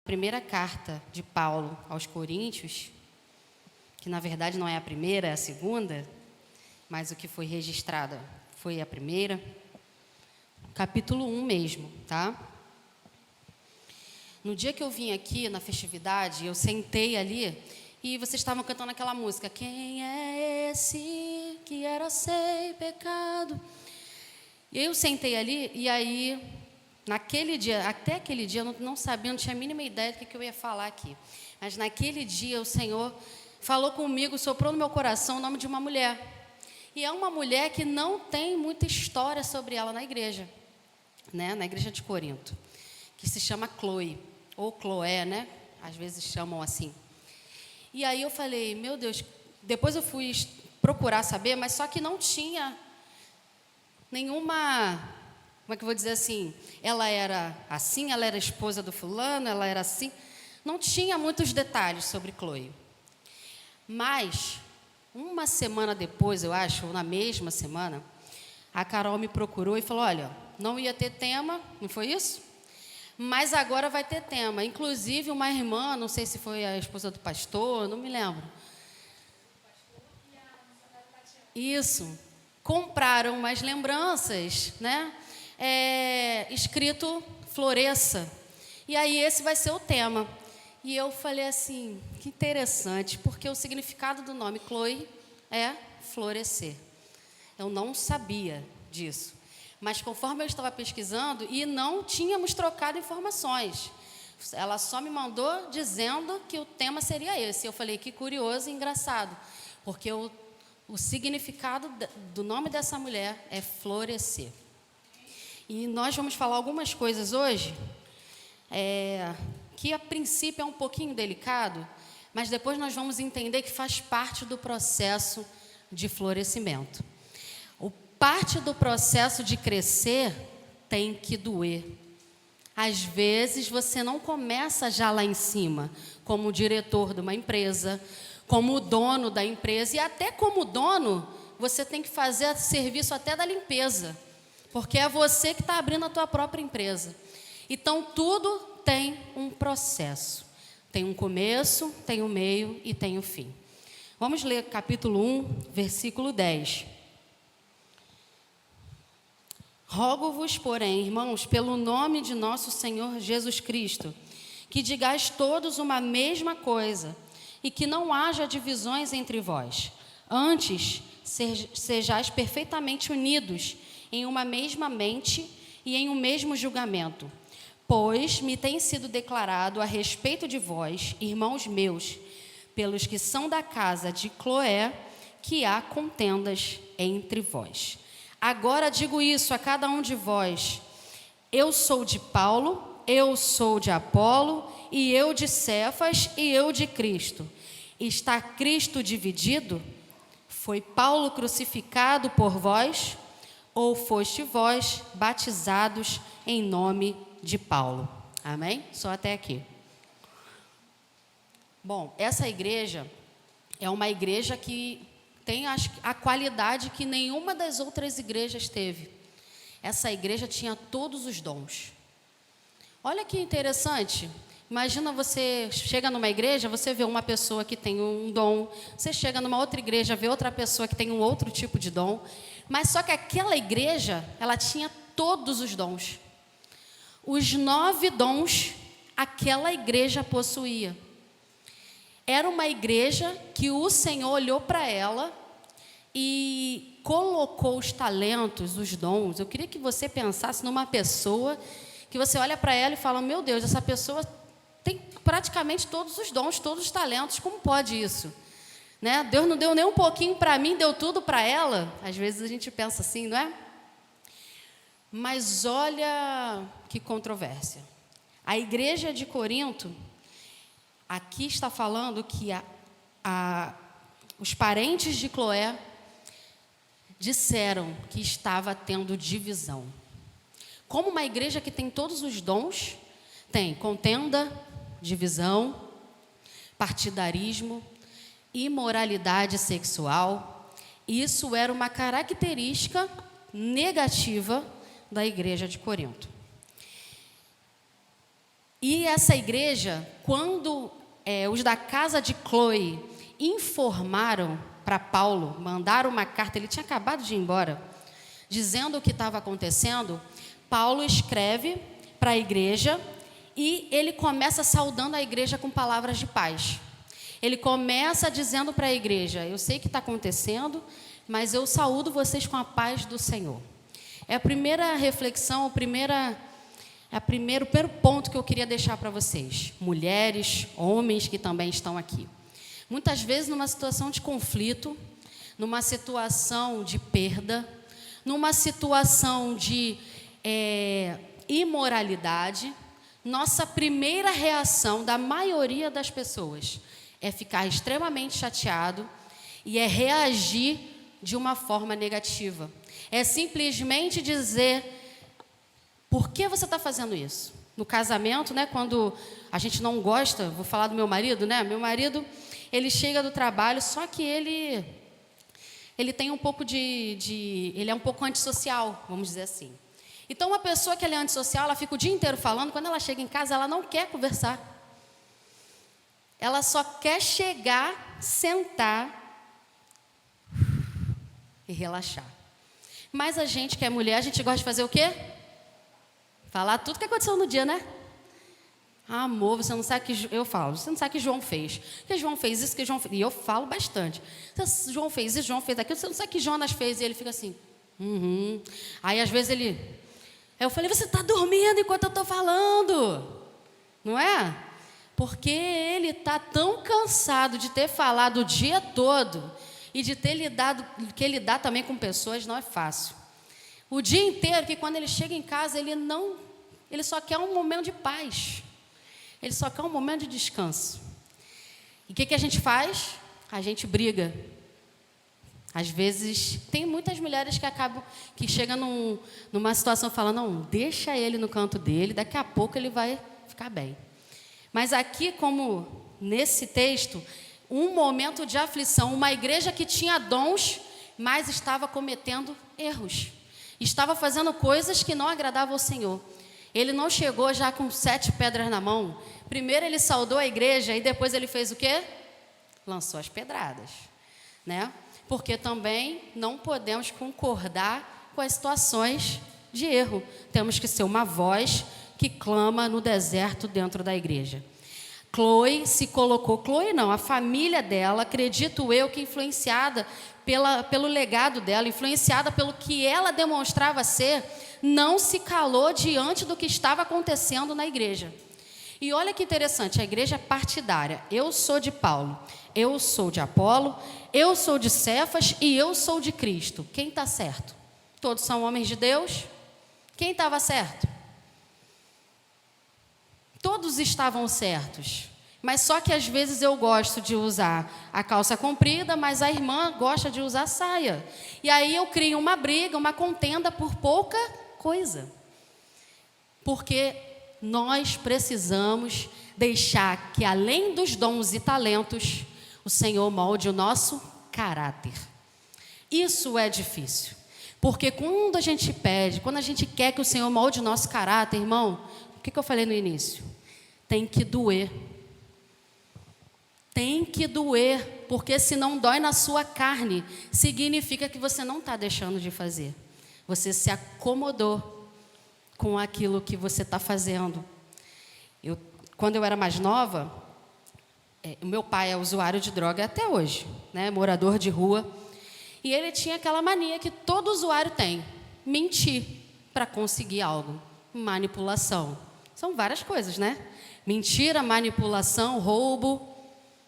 primeira carta de Paulo aos Coríntios, que na verdade não é a primeira, é a segunda, mas o que foi registrada foi a primeira, capítulo 1 mesmo, tá? No dia que eu vim aqui na festividade, eu sentei ali e vocês estavam cantando aquela música, quem é esse que era sem pecado? E eu sentei ali e aí, naquele dia, até aquele dia, eu não sabia, não tinha a mínima ideia do que eu ia falar aqui. Mas naquele dia o Senhor falou comigo, soprou no meu coração o nome de uma mulher. E é uma mulher que não tem muita história sobre ela na igreja, né? Na igreja de Corinto, que se chama Chloe, ou Chloé, né? Às vezes chamam assim. E aí eu falei, meu Deus, depois eu fui procurar saber, mas só que não tinha nenhuma, como é que eu vou dizer assim, ela era assim, ela era esposa do fulano, ela era assim, não tinha muitos detalhes sobre Chloe. Mas, uma semana depois, eu acho, ou na mesma semana, a Carol me procurou e falou, olha, não ia ter tema, não foi isso? Mas agora vai ter tema. Inclusive, uma irmã, não sei se foi a esposa do pastor, não me lembro. Isso. Compraram umas lembranças, né? Escrito floresça. E aí esse vai ser o tema. E eu falei assim, que interessante, porque o significado do nome Chloe é florescer. Eu não sabia disso. Mas conforme eu estava pesquisando, e não tínhamos trocado informações. Ela só me mandou dizendo que o tema seria esse. Eu falei, que curioso e engraçado, porque o significado do nome dessa mulher é florescer. E nós vamos falar algumas coisas hoje, que a princípio é um pouquinho delicado, mas depois nós vamos entender que faz parte do processo de florescimento. Parte do processo de crescer tem que doer. Às vezes você não começa já lá em cima, como diretor de uma empresa, como dono da empresa, e até como dono, você tem que fazer serviço até da limpeza, porque é você que está abrindo a tua própria empresa. Então, tudo tem um processo. Tem um começo, tem um meio e tem um fim. Vamos ler capítulo 1, versículo 10. Rogo-vos, porém, irmãos, pelo nome de nosso Senhor Jesus Cristo, que digais todos uma mesma coisa, e que não haja divisões entre vós. Antes, sejais perfeitamente unidos em uma mesma mente e em um mesmo julgamento. Pois me tem sido declarado a respeito de vós, irmãos meus, pelos que são da casa de Cloé, que há contendas entre vós. Agora digo isso a cada um de vós, eu sou de Paulo, eu sou de Apolo, e eu de Cefas, e eu de Cristo. Está Cristo dividido? Foi Paulo crucificado por vós? Ou foste vós batizados em nome de Paulo? Amém? Só até aqui. Bom, essa igreja é uma igreja que tem a qualidade que nenhuma das outras igrejas teve. Essa igreja tinha todos os dons. Olha que interessante. Imagina você chega numa igreja, você vê uma pessoa que tem um dom. Você chega numa outra igreja, vê outra pessoa que tem um outro tipo de dom. Mas só que aquela igreja, ela tinha todos os dons. Os 9 dons aquela igreja possuía. Era uma igreja que o Senhor olhou para ela e colocou os talentos, os dons. Eu queria que você pensasse numa pessoa que você olha para ela e fala, meu Deus, essa pessoa tem praticamente todos os dons, todos os talentos, como pode isso? Né? Deus não deu nem um pouquinho para mim, deu tudo para ela. Às vezes a gente pensa assim, não é? Mas olha que controvérsia. A igreja de Corinto, aqui está falando que os parentes de Cloé disseram que estava tendo divisão. Como uma igreja que tem todos os dons, tem contenda, divisão, partidarismo, imoralidade sexual. Isso era uma característica negativa da igreja de Corinto. E essa igreja, quando os da casa de Cloe informaram para Paulo, mandaram uma carta, ele tinha acabado de ir embora, dizendo o que estava acontecendo, Paulo escreve para a igreja e ele começa saudando a igreja com palavras de paz. Ele começa dizendo para a igreja: eu sei o que está acontecendo, mas eu saúdo vocês com a paz do Senhor. É a primeira reflexão, o primeiro ponto que eu queria deixar para vocês. Mulheres, homens que também estão aqui. Muitas vezes numa situação de conflito, numa situação de perda, numa situação de imoralidade, nossa primeira reação da maioria das pessoas é ficar extremamente chateado e é reagir de uma forma negativa. É simplesmente dizer: por que você está fazendo isso? No casamento, né, quando a gente não gosta, vou falar do meu marido, né? Meu marido, ele chega do trabalho, só que ele tem um pouco ele é um pouco antissocial, vamos dizer assim. Então, uma pessoa que ela é antissocial, ela fica o dia inteiro falando, quando ela chega em casa, ela não quer conversar. Ela só quer chegar, sentar e relaxar. Mas a gente que é mulher, a gente gosta de fazer o quê? Falar tudo que aconteceu no dia, né? Ah, amor, você não sabe que... Eu falo, você não sabe que João fez. Que João fez isso, que João fez... E eu falo bastante. João fez isso, João fez aquilo. Você não sabe que Jonas fez. E ele fica assim... Aí, às vezes, eu falei: você está dormindo enquanto eu estou falando. Não é? Porque ele está tão cansado de ter falado o dia todo e de ter lidado... Que lidar também com pessoas não é fácil. O dia inteiro, que quando ele chega em casa, ele só quer um momento de paz. Ele só quer um momento de descanso. E o que a gente faz? A gente briga. Às vezes, tem muitas mulheres que chegam numa situação falando: não, deixa ele no canto dele, daqui a pouco ele vai ficar bem. Mas aqui, como nesse texto, um momento de aflição, uma igreja que tinha dons, mas estava cometendo erros. Estava fazendo coisas que não agradavam ao Senhor. Ele não chegou já com 7 pedras na mão. Primeiro ele saudou a igreja e depois ele fez o quê? Lançou as pedradas, né? Porque também não podemos concordar com as situações de erro. Temos que ser uma voz que clama no deserto dentro da igreja. Cloe se colocou... Cloe não, a família dela, acredito eu que influenciada pelo legado dela, influenciada pelo que ela demonstrava ser, não se calou diante do que estava acontecendo na igreja. E olha que interessante, a igreja é partidária. Eu sou de Paulo, eu sou de Apolo, eu sou de Cefas e eu sou de Cristo. Quem está certo? Todos são homens de Deus? Quem estava certo? Todos estavam certos. Mas só que às vezes eu gosto de usar a calça comprida, mas a irmã gosta de usar saia. E aí eu crio uma briga, uma contenda por pouca coisa. Porque nós precisamos deixar que, além dos dons e talentos, o Senhor molde o nosso caráter. Isso é difícil. Porque quando a gente pede, quando a gente quer que o Senhor molde o nosso caráter, irmão, o que eu falei no início? Tem que doer. Tem que doer, porque se não dói na sua carne, significa que você não está deixando de fazer. Você se acomodou com aquilo que você está fazendo. Quando eu era mais nova, o meu pai é usuário de droga até hoje, né, morador de rua, e ele tinha aquela mania que todo usuário tem: mentir para conseguir algo. Manipulação. São várias coisas, né? Mentira, manipulação, roubo,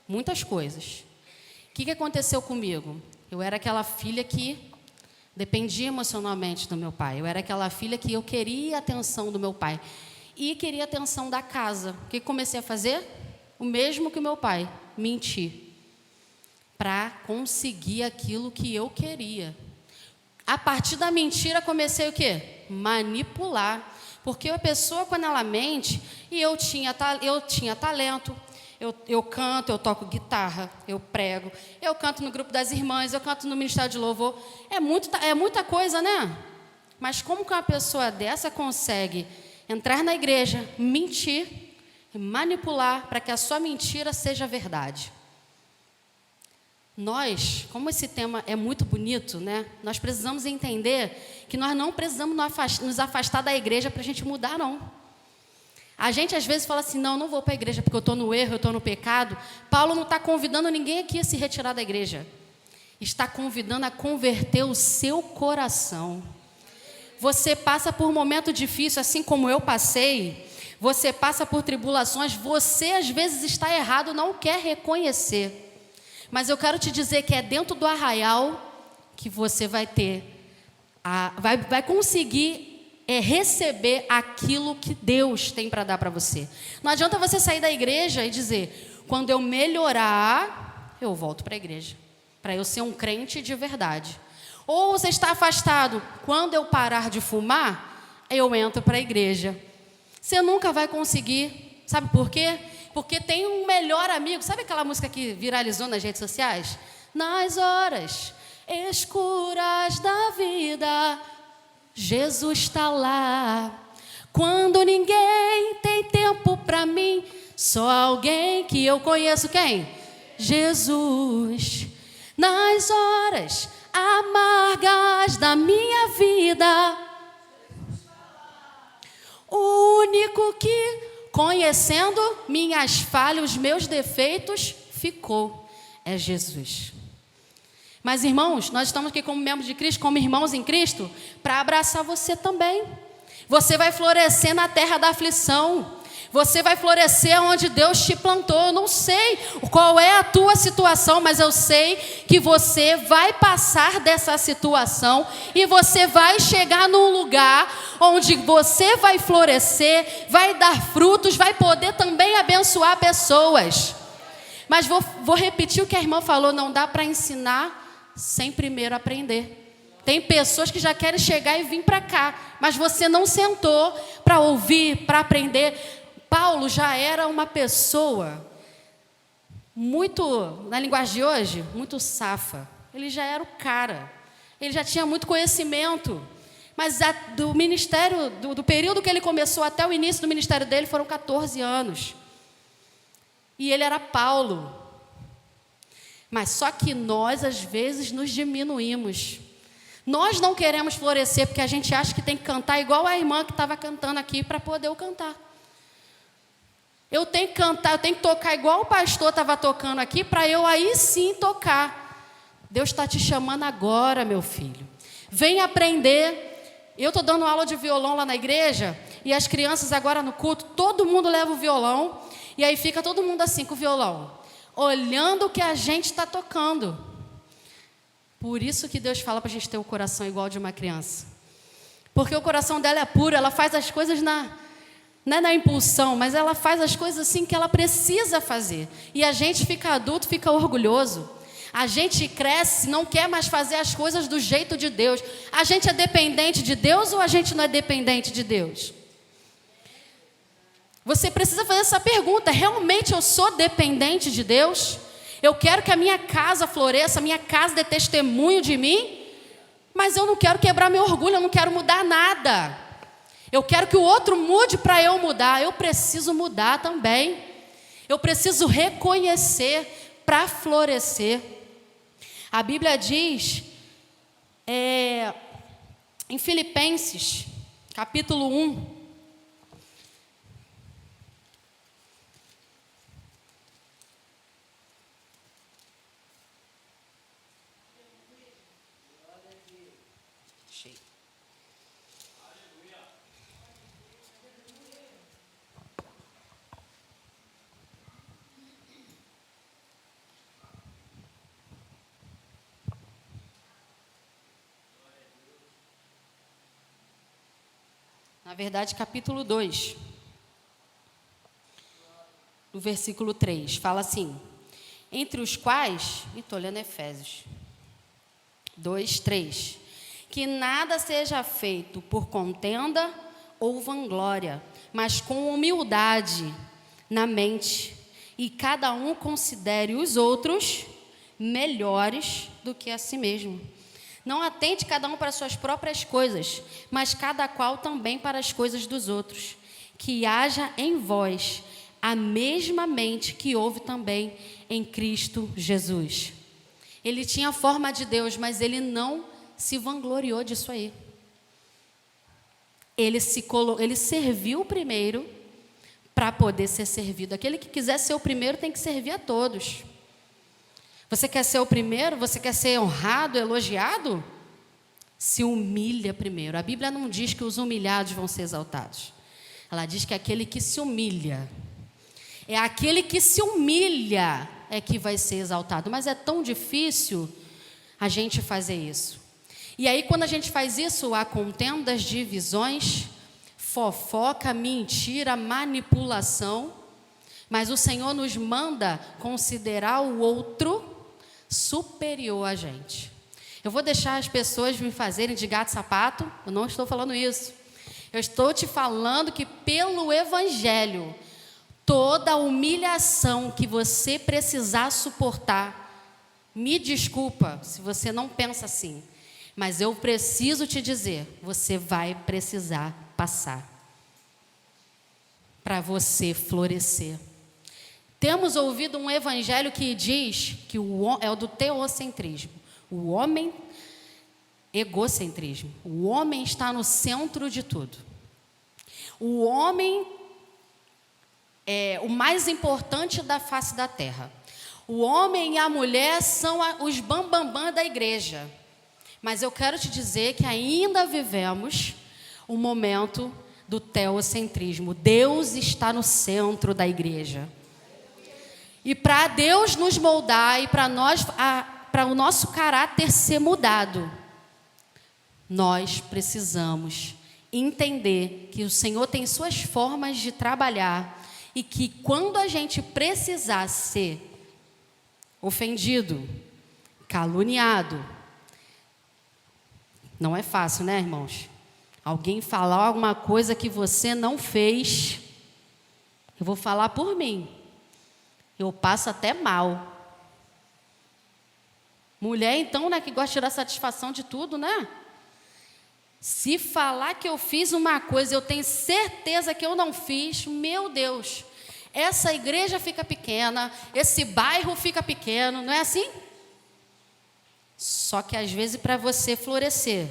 muitas coisas. O que aconteceu comigo? Eu era aquela filha que dependia emocionalmente do meu pai. Eu era aquela filha que eu queria a atenção do meu pai. E queria a atenção da casa. O que comecei a fazer? O mesmo que o meu pai. Mentir. Para conseguir aquilo que eu queria. A partir da mentira, comecei o quê? Manipular. Porque a pessoa, quando ela mente... E eu tinha talento... Eu canto, eu toco guitarra, eu prego, eu canto no grupo das irmãs, eu canto no Ministério de Louvor. É muita coisa, né? Mas como que uma pessoa dessa consegue entrar na igreja, mentir, e manipular para que a sua mentira seja verdade. Nós, como esse tema é muito bonito, né? Nós precisamos entender que nós não precisamos nos afastar da igreja para a gente mudar, não. A gente às vezes fala assim, não vou para a igreja porque eu estou no erro, eu estou no pecado. Paulo não está convidando ninguém aqui a se retirar da igreja. Está convidando a converter o seu coração. Você passa por um momento difícil, assim como eu passei. Você passa por tribulações. Você às vezes está errado, não quer reconhecer. Mas eu quero te dizer que é dentro do arraial que você vai ter, vai conseguir receber aquilo que Deus tem para dar para você. Não adianta você sair da igreja e dizer, quando eu melhorar, eu volto para a igreja, para eu ser um crente de verdade. Ou você está afastado, quando eu parar de fumar, eu entro para a igreja. Você nunca vai conseguir, sabe por quê? Porque tem um melhor amigo. Sabe aquela música que viralizou nas redes sociais? Nas horas escuras da vida, Jesus está lá. Quando ninguém tem tempo para mim, só alguém que eu conheço, quem? Jesus. Nas horas amargas da minha vida, o único que, conhecendo minhas falhas, os meus defeitos, ficou, é Jesus. Mas irmãos, nós estamos aqui como membros de Cristo, como irmãos em Cristo, para abraçar você também. Você vai florescer na terra da aflição. Você vai florescer onde Deus te plantou. Eu não sei qual é a tua situação, mas eu sei que você vai passar dessa situação e você vai chegar num lugar onde você vai florescer, vai dar frutos, vai poder também abençoar pessoas. Mas vou repetir o que a irmã falou, não dá para ensinar sem primeiro aprender. Tem pessoas que já querem chegar e vir para cá, mas você não sentou para ouvir, para aprender. Paulo já era uma pessoa muito, na linguagem de hoje, muito safa. Ele já era o cara. Ele já tinha muito conhecimento. Mas do ministério, do período que ele começou até o início do ministério dele, foram 14 anos. E ele era Paulo. Mas só que nós, às vezes, nos diminuímos. Nós não queremos florescer porque a gente acha que tem que cantar igual a irmã que estava cantando aqui para poder eu cantar. Eu tenho que cantar, eu tenho que tocar igual o pastor estava tocando aqui, para eu aí sim tocar. Deus está te chamando agora, meu filho. Vem aprender. Eu estou dando aula de violão lá na igreja, e as crianças agora no culto, todo mundo leva o violão, e aí fica todo mundo assim com o violão, olhando o que a gente está tocando. Por isso que Deus fala para a gente ter o coração igual de uma criança. Porque o coração dela é puro, ela faz as coisas não é na impulsão, mas ela faz as coisas assim que ela precisa fazer. E a gente fica adulto, fica orgulhoso. A gente cresce, não quer mais fazer as coisas do jeito de Deus. A gente é dependente de Deus ou a gente não é dependente de Deus? Você precisa fazer essa pergunta. Realmente eu sou dependente de Deus? Eu quero que a minha casa floresça, a minha casa dê testemunho de mim? Mas eu não quero quebrar meu orgulho, eu não quero mudar nada. Eu quero que o outro mude para eu mudar. Eu preciso mudar também. Eu preciso reconhecer para florescer. A Bíblia diz, em Filipenses, capítulo 1, na verdade, capítulo 2, no versículo 3, fala assim: entre os quais, e estou lendo Efésios 2, 3, que nada seja feito por contenda ou vanglória, mas com humildade na mente, e cada um considere os outros melhores do que a si mesmo. Não atente cada um para as suas próprias coisas, mas cada qual também para as coisas dos outros. Que haja em vós a mesma mente que houve também em Cristo Jesus. Ele tinha a forma de Deus, mas ele não se vangloriou disso aí. Ele serviu primeiro para poder ser servido. Aquele que quiser ser o primeiro tem que servir a todos. Você quer ser o primeiro? Você quer ser honrado, elogiado? Se humilha primeiro. A Bíblia não diz que os humilhados vão ser exaltados. Ela diz que aquele que se humilha, é aquele que se humilha é que vai ser exaltado. Mas é tão difícil a gente fazer isso. E aí, quando a gente faz isso, há contendas, divisões, fofoca, mentira, manipulação. Mas o Senhor nos manda considerar o outro superior a gente. Eu vou deixar as pessoas me fazerem de gato e sapato. Eu não estou falando isso. Eu estou te falando que pelo Evangelho, toda humilhação que você precisar suportar, me desculpa se você não pensa assim, mas eu preciso te dizer, você vai precisar passar para você florescer. Temos ouvido um evangelho que diz que é o do teocentrismo, o homem, egocentrismo. O homem está no centro de tudo. O homem é o mais importante da face da terra. O homem e a mulher são os bambambam da igreja. Mas eu quero te dizer que ainda vivemos o momento do teocentrismo. Deus está no centro da igreja. E para Deus nos moldar e para o nosso caráter ser mudado, nós precisamos entender que o Senhor tem suas formas de trabalhar e que quando a gente precisar ser ofendido, caluniado, não é fácil, né, irmãos? Alguém falar alguma coisa que você não fez, eu vou falar por mim. Eu passo até mal. Mulher, então, né, que gosta de tirar satisfação de tudo, né? Se falar que eu fiz uma coisa, eu tenho certeza que eu não fiz, meu Deus, essa igreja fica pequena, esse bairro fica pequeno, não é assim? Só que às vezes para você florescer,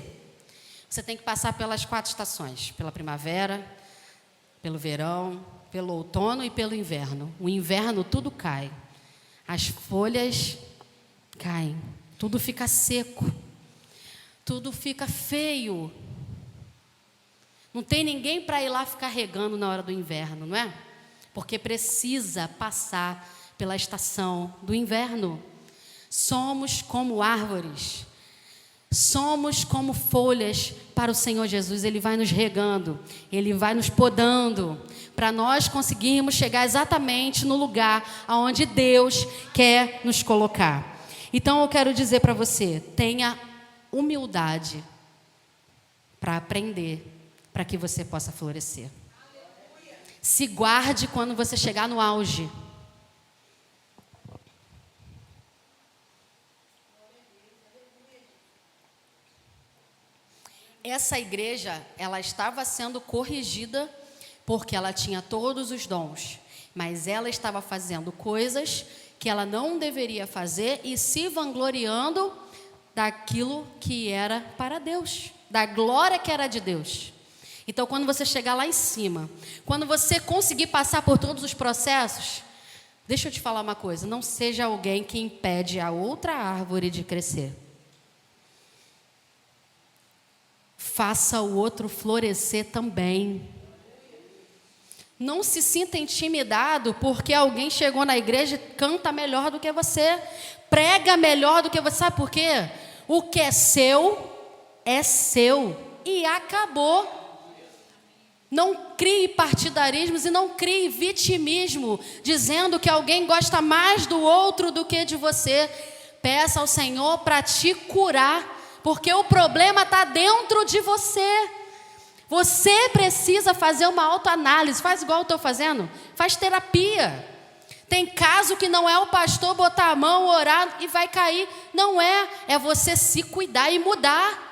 você tem que passar pelas 4 estações, pela primavera, pelo verão, pelo outono e pelo inverno. O inverno tudo cai, as folhas caem, tudo fica seco, tudo fica feio. Não tem ninguém para ir lá ficar regando na hora do inverno, não é? Porque precisa passar pela estação do inverno. Somos como árvores, somos como folhas para o Senhor Jesus. Ele vai nos regando, Ele vai nos podando, para nós conseguirmos chegar exatamente no lugar aonde Deus quer nos colocar. Então eu quero dizer para você, tenha humildade para aprender, para que você possa florescer. Se guarde quando você chegar no auge. Essa igreja, ela estava sendo corrigida porque ela tinha todos os dons, mas ela estava fazendo coisas que ela não deveria fazer e se vangloriando daquilo que era para Deus, da glória que era de Deus. Então, quando você chegar lá em cima, quando você conseguir passar por todos os processos, deixa eu te falar uma coisa, não seja alguém que impede a outra árvore de crescer. Faça o outro florescer também. Não se sinta intimidado porque alguém chegou na igreja e canta melhor do que você, prega melhor do que você. Sabe por quê? O que é seu e acabou. Não crie partidarismos e não crie vitimismo, dizendo que alguém gosta mais do outro do que de você. Peça ao Senhor para te curar, porque o problema está dentro de você. Você precisa fazer uma autoanálise. Faz igual eu estou fazendo. Faz terapia. Tem caso que não é o pastor botar a mão, orar e vai cair. Não é. É você se cuidar e mudar.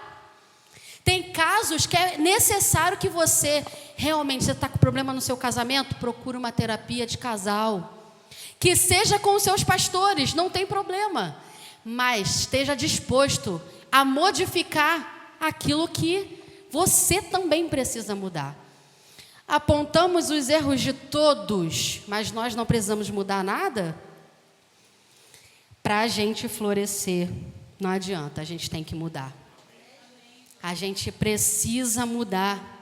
Tem casos que é necessário que você Realmente você está com problema no seu casamento? Procure uma terapia de casal. Que seja com os seus pastores, não tem problema. Mas esteja disposto a modificar aquilo que você também precisa mudar. Apontamos os erros de todos, mas nós não precisamos mudar nada? Para a gente florescer, não adianta, a gente tem que mudar. A gente precisa mudar.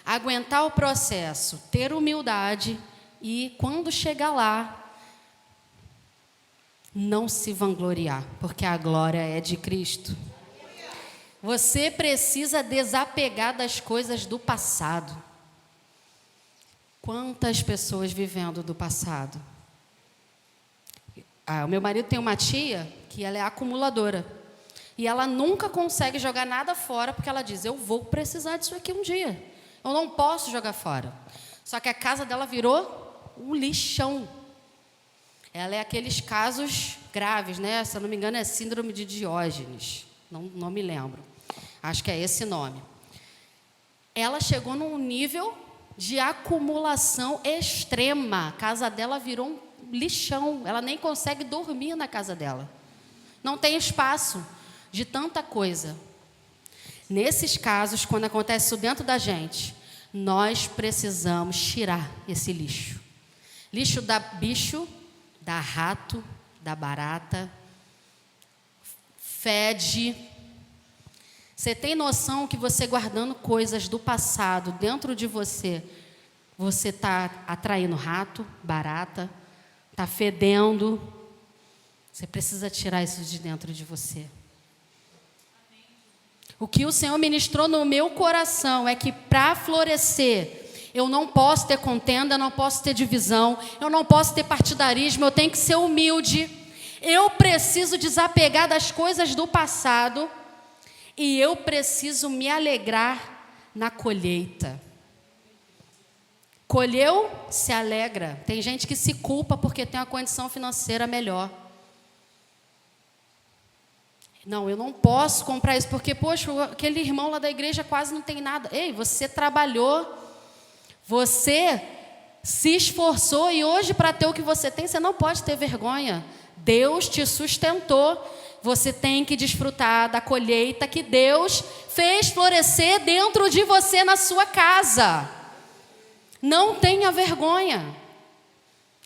Aguentar o processo, ter humildade e, quando chegar lá, não se vangloriar, porque a glória é de Cristo. Você precisa desapegar das coisas do passado. Quantas pessoas vivendo do passado? O meu marido tem uma tia que ela é acumuladora. E ela nunca consegue jogar nada fora, porque ela diz, eu vou precisar disso aqui um dia. Eu não posso jogar fora. Só que a casa dela virou um lixão. Ela é aqueles casos graves, né? Se eu não me engano, é síndrome de Diógenes. Não me lembro. Acho que é esse nome. Ela chegou num nível de acumulação extrema. A casa dela virou um lixão. Ela nem consegue dormir na casa dela. Não tem espaço de tanta coisa. Nesses casos, quando acontece isso dentro da gente, nós precisamos tirar esse lixo. Lixo dá bicho, dá rato, dá barata, fede. Você tem noção que você guardando coisas do passado dentro de você, você está atraindo rato, barata, está fedendo. Você precisa tirar isso de dentro de você. O que o Senhor ministrou no meu coração é que para florescer, eu não posso ter contenda, eu não posso ter divisão, eu não posso ter partidarismo, eu tenho que ser humilde. Eu preciso desapegar das coisas do passado e eu preciso me alegrar na colheita. Colheu, se alegra. Tem gente que se culpa porque tem uma condição financeira melhor. Não, eu não posso comprar isso, porque, poxa, aquele irmão lá da igreja quase não tem nada. Ei, você trabalhou, você se esforçou e hoje para ter o que você tem, você não pode ter vergonha. Deus te sustentou, você tem que desfrutar da colheita que Deus fez florescer dentro de você na sua casa. Não tenha vergonha.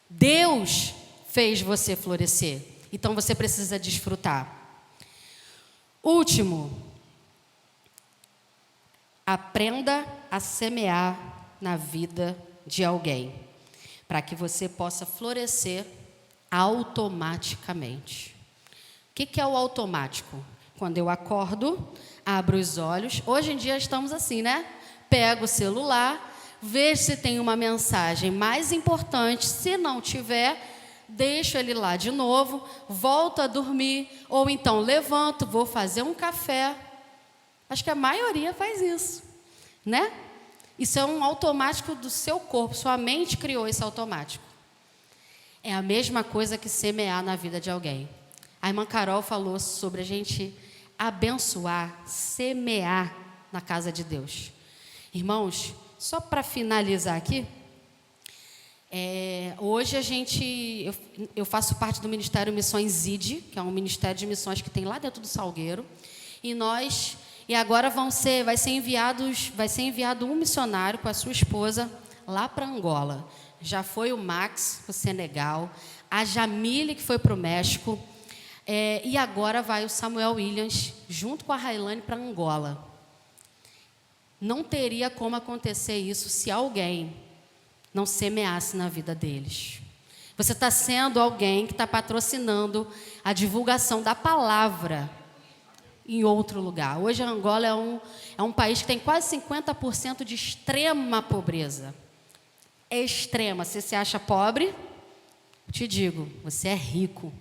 Deus fez você florescer, então você precisa desfrutar. Último, aprenda a semear na vida de alguém, para que você possa florescer automaticamente. O que é o automático? Quando eu acordo, abro os olhos, hoje em dia estamos assim, né? Pego o celular, vejo se tem uma mensagem mais importante, se não tiver, deixo ele lá de novo, volto a dormir, ou então levanto, vou fazer um café. Acho que a maioria faz isso, né? Isso é um automático do seu corpo, sua mente criou esse automático. É a mesma coisa que semear na vida de alguém. A irmã Carol falou sobre a gente abençoar, semear na casa de Deus. Irmãos, só para finalizar aqui, hoje eu faço parte do Ministério Missões ID, que é um ministério de missões que tem lá dentro do Salgueiro, e agora vai ser enviado um missionário com a sua esposa lá para Angola. Já foi o Max para o Senegal, a Jamile que foi para o México, e agora vai o Samuel Williams junto com a Railane para Angola. Não teria como acontecer isso se alguém não semeasse na vida deles. Você está sendo alguém que está patrocinando a divulgação da palavra em outro lugar. Hoje a Angola é um país que tem quase 50% de extrema pobreza. É extrema. Se você acha pobre, eu te digo, você é rico.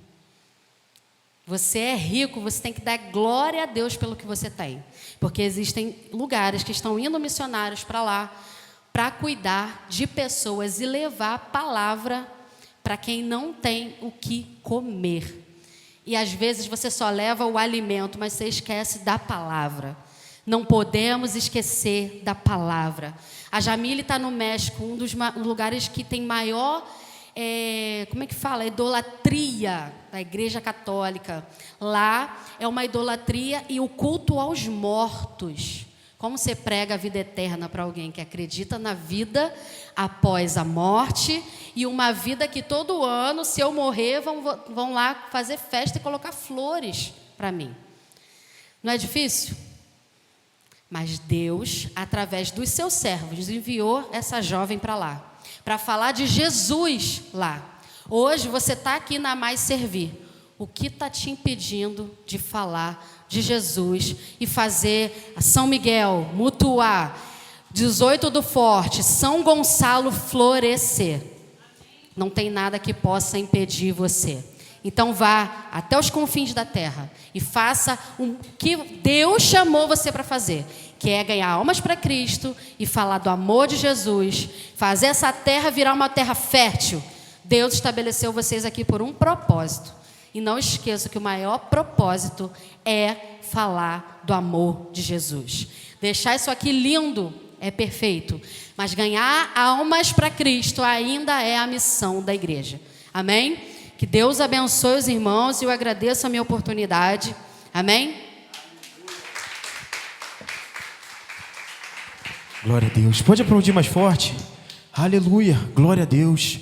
Você é rico, você tem que dar glória a Deus pelo que você tem. Porque existem lugares que estão indo missionários para lá, para cuidar de pessoas e levar a palavra para quem não tem o que comer. E às vezes você só leva o alimento, mas você esquece da palavra. Não podemos esquecer da palavra. A Jamile está no México, um dos lugares que tem maior, como é que fala? Idolatria da Igreja Católica. Lá é uma idolatria e o culto aos mortos. Como você prega a vida eterna para alguém que acredita na vida após a morte e uma vida que todo ano, se eu morrer, vão lá fazer festa e colocar flores para mim? Não é difícil? Mas Deus, através dos seus servos, enviou essa jovem para lá, para falar de Jesus lá. Hoje você está aqui na Mais Servir. O que está te impedindo de falar de Jesus e fazer a São Miguel, Mutuá, 18 do Forte, São Gonçalo florescer? Não tem nada que possa impedir você. Então vá até os confins da terra e faça o que Deus chamou você para fazer, que é ganhar almas para Cristo e falar do amor de Jesus, fazer essa terra virar uma terra fértil. Deus estabeleceu vocês aqui por um propósito. E não esqueça que o maior propósito é falar do amor de Jesus. Deixar isso aqui lindo é perfeito, mas ganhar almas para Cristo ainda é a missão da igreja. Amém? Que Deus abençoe os irmãos e eu agradeço a minha oportunidade. Amém? Glória a Deus. Pode aplaudir mais forte? Aleluia. Glória a Deus.